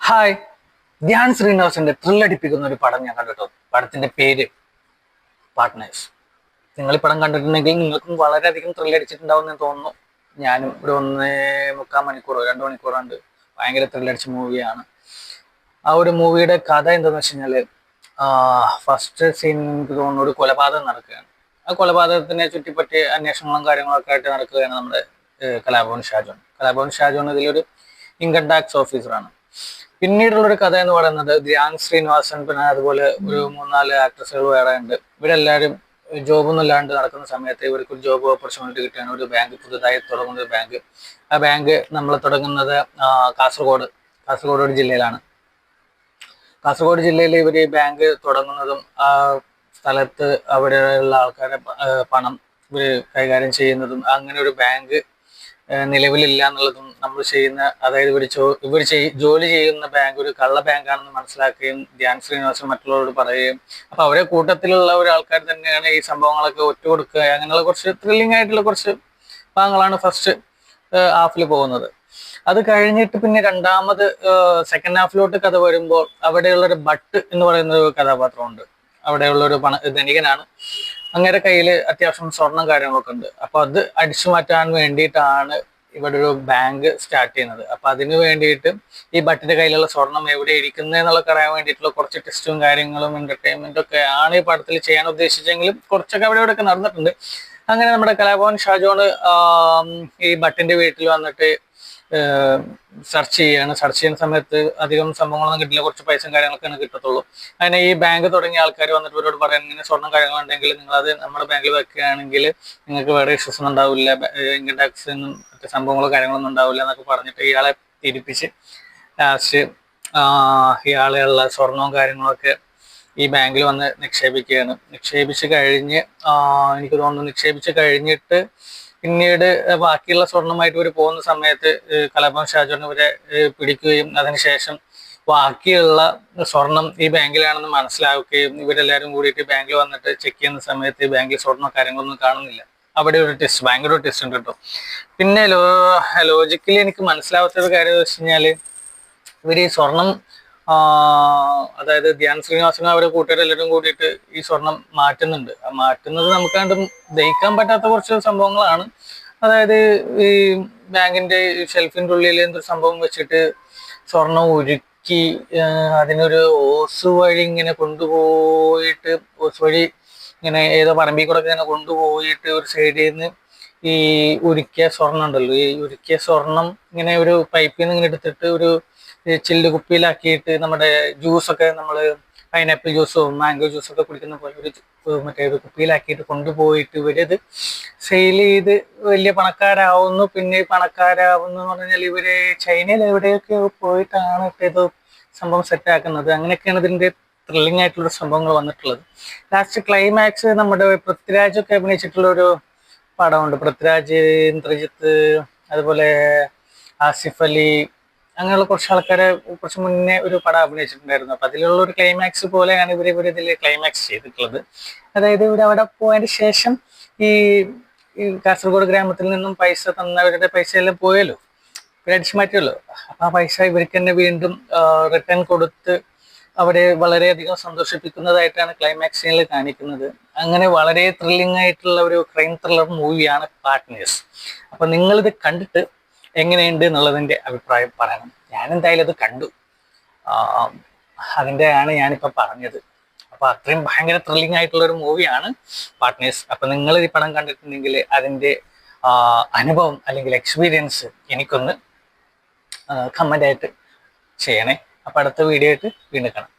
Hi, Dhyan ശ്രീനിവാസന്റെ ത്രില്ലടിപ്പിക്കുന്ന ഒരു പടം ഞാൻ കണ്ടിട്ടോ. പടത്തിന്റെ പേര് പാർട്ട്നേഴ്സ്. നിങ്ങൾ ഈ പടം കണ്ടിട്ടുണ്ടെങ്കിൽ നിങ്ങൾക്കും വളരെയധികം ത്രില്ലടിച്ചിട്ടുണ്ടാവും എന്ന് തോന്നുന്നു. ഞാനും ഒരു 1.25 മണിക്കൂറോ 2 മണിക്കൂറുണ്ട്. ഭയങ്കര ത്രില്ലടിച്ച മൂവിയാണ്. ആ ഒരു മൂവിയുടെ കഥ എന്താന്ന് വെച്ച് കഴിഞ്ഞാല്, ഫസ്റ്റ് സീൻ എനിക്ക് തോന്നുന്നു ഒരു കൊലപാതകം നടക്കുകയാണ്. ആ കൊലപാതകത്തിനെ ചുറ്റിപ്പറ്റി അന്വേഷണങ്ങളും കാര്യങ്ങളൊക്കെ ആയിട്ട് നടക്കുകയാണ് നമ്മുടെ കലാഭവൻ ഷാജോൺ. കലാഭവൻ ഷാജോൺ ഇതിലൊരു ഇൻകം ടാക്സ് ഓഫീസറാണ്. പിന്നീടുള്ളൊരു കഥ എന്ന് പറയുന്നത് ധ്യാൻ ശ്രീനിവാസൻ, പിന്നെ അതുപോലെ ഒരു 3-4 ആക്ട്രസുകൾ വേറെ ഉണ്ട്. ഇവരെല്ലാവരും ജോബൊന്നും ഇല്ലാണ്ട് നടക്കുന്ന സമയത്ത് ഇവർക്ക് ഒരു ജോബ് ഓപ്പർച്യൂണിറ്റി കിട്ടുകയാണ്. ഒരു ബാങ്ക്, പുതുതായി തുടങ്ങുന്ന ഒരു ബാങ്ക്. ആ ബാങ്ക് നമ്മൾ തുടങ്ങുന്നത് കാസർഗോഡ് ഒരു ജില്ലയിലാണ്. കാസർഗോഡ് ജില്ലയിൽ ഇവർ ഈ ബാങ്ക് തുടങ്ങുന്നതും ആ സ്ഥലത്ത് അവിടെയുള്ള ആൾക്കാരെ പണം ഇവർ കൈകാര്യം ചെയ്യുന്നതും, അങ്ങനെ ഒരു ബാങ്ക് നിലവിലില്ല എന്നുള്ളതും, നമ്മൾ ചെയ്യുന്ന, അതായത് ഇവർ ജോലി ചെയ്യുന്ന ബാങ്ക് ഒരു കള്ള ബാങ്കാണെന്ന് മനസ്സിലാക്കുകയും ധ്യാൻ ശ്രീനിവാസൻ മറ്റുള്ളവരോട് പറയുകയും, അപ്പൊ അവരെ കൂട്ടത്തിലുള്ള ഒരാൾക്കാർ തന്നെയാണ് ഈ സംഭവങ്ങളൊക്കെ ഒറ്റുകൊടുക്കുക. അങ്ങനെയുള്ള കുറച്ച് ത്രില്ലിംഗ് ആയിട്ടുള്ള കുറച്ച് ഭാഗങ്ങളാണ് ഫസ്റ്റ് ഹാഫിൽ പോകുന്നത്. അത് കഴിഞ്ഞിട്ട് പിന്നെ സെക്കൻഡ് ഹാഫിലോട്ട് കഥ വരുമ്പോൾ അവിടെയുള്ള ഒരു ഭട്ട് എന്ന് പറയുന്ന ഒരു കഥാപാത്രമുണ്ട്. അവിടെയുള്ള ഒരു ധനികനാണ്. അങ്ങേരെ കയ്യിൽ അത്യാവശ്യം സ്വർണം കാര്യങ്ങളൊക്കെ ഉണ്ട്. അപ്പൊ അത് അടിച്ചു മാറ്റാൻ വേണ്ടിയിട്ടാണ് ഇവിടെ ഒരു ബാങ്ക് സ്റ്റാർട്ട് ചെയ്യുന്നത്. അപ്പൊ അതിന് വേണ്ടിയിട്ട് ഈ ഭട്ടിന്റെ കയ്യിലുള്ള സ്വർണം എവിടെ ഇരിക്കുന്നത് എന്നുള്ളത് അറിയാൻ വേണ്ടിയിട്ടുള്ള കുറച്ച് ടെസ്റ്റും കാര്യങ്ങളും എന്റർടൈൻമെന്റും ഒക്കെ ആണ് ഈ പടത്തിൽ ചെയ്യാൻ ഉദ്ദേശിച്ചെങ്കിലും കുറച്ചൊക്കെ അവിടെ ഇവിടെയൊക്കെ നടന്നിട്ടുണ്ട്. അങ്ങനെ നമ്മുടെ കലാഭവൻ ഷാജോണ് ഈ ഭട്ടിന്റെ വീട്ടിൽ വന്നിട്ട് സെർച്ച് ചെയ്യുന്ന സമയത്ത് അധികം സംഭവങ്ങളൊന്നും കിട്ടില്ല. കുറച്ച് പൈസയും കാര്യങ്ങളൊക്കെയാണ് കിട്ടത്തുള്ളൂ. അങ്ങനെ ഈ ബാങ്ക് തുടങ്ങിയ ആൾക്കാർ വന്നിട്ട് ഇവരോട് പറയാൻ, ഇങ്ങനെ സ്വർണ്ണം കാര്യങ്ങളുണ്ടെങ്കിൽ നിങ്ങളത് നമ്മുടെ ബാങ്കിൽ വെക്കുകയാണെങ്കിൽ നിങ്ങൾക്ക് വേറെ ഇഷ്യൂസ് ഒന്നും ഉണ്ടാവില്ല, ഇൻകം ടാക്സിനും മറ്റു സംഭവങ്ങളോ കാര്യങ്ങളൊന്നും ഉണ്ടാവില്ല എന്നൊക്കെ പറഞ്ഞിട്ട് ഇയാളെ തിരിപ്പിച്ച് ലാസ്റ്റ് ഇയാളെയുള്ള സ്വർണവും കാര്യങ്ങളൊക്കെ ഈ ബാങ്കിൽ വന്ന് നിക്ഷേപിക്കുകയാണ്. നിക്ഷേപിച്ച് കഴിഞ്ഞിട്ട് പിന്നീട് ബാക്കിയുള്ള സ്വർണമായിട്ട് ഇവർ പോകുന്ന സമയത്ത് കലാഭവൻ ഷാജോൺ ഇവരെ പിടിക്കുകയും അതിനുശേഷം ബാക്കിയുള്ള സ്വർണം ഈ ബാങ്കിലാണെന്ന് മനസ്സിലാക്കുകയും ഇവരെല്ലാവരും കൂടിയിട്ട് ബാങ്കിൽ വന്നിട്ട് ചെക്ക് ചെയ്യുന്ന സമയത്ത് ഈ ബാങ്കിൽ സ്വർണ്ണ കാര്യങ്ങളൊന്നും കാണുന്നില്ല. അവിടെ ഒരു ടെസ്റ്റ്, ഭയങ്കര ഒരു ടെസ്റ്റ് ഉണ്ട് കേട്ടോ. പിന്നെ ലോജിക്കലി എനിക്ക് മനസ്സിലാവാത്തൊരു കാര്യം എന്ന് വെച്ച് കഴിഞ്ഞാല്, ഇവർ ഈ സ്വർണം അതായത് ധ്യാൻ ശ്രീനിവാസനും അവരെ കൂട്ടുകാരെല്ലാവരും കൂടിയിട്ട് ഈ സ്വർണം മാറ്റുന്നുണ്ട്. ആ മാറ്റുന്നത് നമുക്ക് കണ്ടും ദഹിക്കാൻ പറ്റാത്ത കുറച്ച് സംഭവങ്ങളാണ്. അതായത് ഈ ബാങ്കിന്റെ ഷെൽഫിന്റെ ഉള്ളിൽ എന്തൊരു സംഭവം വെച്ചിട്ട് സ്വർണം ഉരുക്കി അതിനൊരു ഓസ് വഴി ഇങ്ങനെ കൊണ്ടുപോയിട്ട്, ഓസ് വഴി ഇങ്ങനെ ഏതോ പറമ്പിൽ കൂടെ ഇങ്ങനെ കൊണ്ടുപോയിട്ട് ഒരു സൈഡിൽ നിന്ന് ഈ ഉരുക്കിയ സ്വർണം ഉണ്ടല്ലോ, ഈ ഉരുക്കിയ സ്വർണം ഇങ്ങനെ ഒരു പൈപ്പിൽ നിന്ന് ഇങ്ങനെ എടുത്തിട്ട് ഒരു ചില്ല് കുപ്പിയിലാക്കിയിട്ട് നമ്മുടെ ജ്യൂസൊക്കെ, നമ്മൾ പൈനാപ്പിൾ ജ്യൂസോ മാംഗോ ജ്യൂസൊക്കെ കുടിക്കുന്ന പോലെ ഒരു കുപ്പിയിലാക്കിയിട്ട് കൊണ്ടുപോയിട്ട് ഇവരത് സെയിൽ ചെയ്ത് വലിയ പണക്കാരാവുന്നു. പിന്നെ പണക്കാരാവുന്നു എന്ന് പറഞ്ഞാൽ ഇവര് ചൈനയിൽ എവിടെയൊക്കെ പോയിട്ടാണ് ഇത് സംഭവം സെറ്റാക്കുന്നത്. അങ്ങനെയൊക്കെയാണ് ഇതിന്റെ ത്രില്ലിംഗ് ആയിട്ടുള്ള സംഭവങ്ങൾ വന്നിട്ടുള്ളത്. ലാസ്റ്റ് ക്ലൈമാക്സ് നമ്മുടെ പൃഥ്വിരാജൊക്കെ അഭിനയിച്ചിട്ടുള്ള ഒരു പടമുണ്ട്. പൃഥ്വിരാജ്, ഇന്ദ്രജിത്ത്, അതുപോലെ ആസിഫ് അലി, അങ്ങനെയുള്ള കുറച്ച് ആൾക്കാരെ കുറച്ച് മുന്നേ ഒരു പടം അഭിനയിച്ചിട്ടുണ്ടായിരുന്നു. അപ്പൊ അതിലുള്ള ഒരു ക്ലൈമാക്സ് പോലെയാണ് ഇതിൽ ക്ലൈമാക്സ് ചെയ്തിട്ടുള്ളത്. അതായത് അവിടെ പോയതിന് ശേഷം ഈ കാസർഗോഡ് ഗ്രാമത്തിൽ നിന്നും പൈസ തന്നവരുടെ പൈസ എല്ലാം പോയല്ലോ, അടിച്ചു മാറ്റിയല്ലോ. അപ്പൊ ആ പൈസ ഇവർക്ക് തന്നെ വീണ്ടും റിട്ടേൺ കൊടുത്ത് അവരെ വളരെയധികം സന്തോഷിപ്പിക്കുന്നതായിട്ടാണ് ക്ലൈമാക്സ് സീനിൽ കാണിക്കുന്നത്. അങ്ങനെ വളരെ ത്രില്ലിംഗ് ആയിട്ടുള്ള ഒരു ക്രൈം ത്രില്ലർ മൂവിയാണ് പാർട്ട്നേഴ്സ്. അപ്പൊ നിങ്ങളിത് കണ്ടിട്ട് എങ്ങനെയുണ്ട് എന്നുള്ളതിന്റെ അഭിപ്രായം പറയണം. ഞാൻ എന്തായാലും അത് കണ്ടു, അതിൻ്റെയാണ് ഞാനിപ്പോൾ പറഞ്ഞത്. അപ്പൊ അത്രയും ഭയങ്കര ത്രില്ലിംഗ് ആയിട്ടുള്ള ഒരു മൂവിയാണ് പാർട്ട്നേഴ്സ്. അപ്പൊ നിങ്ങൾ ഈ പടം കണ്ടിട്ടുണ്ടെങ്കിൽ അതിന്റെ അനുഭവം അല്ലെങ്കിൽ എക്സ്പീരിയൻസ് എനിക്കൊന്ന് കമന്റ് ആയിട്ട് ചെയ്യണേ. അപ്പൊ അടുത്ത വീഡിയോ ആയിട്ട് വീണ്ടും കാണാം.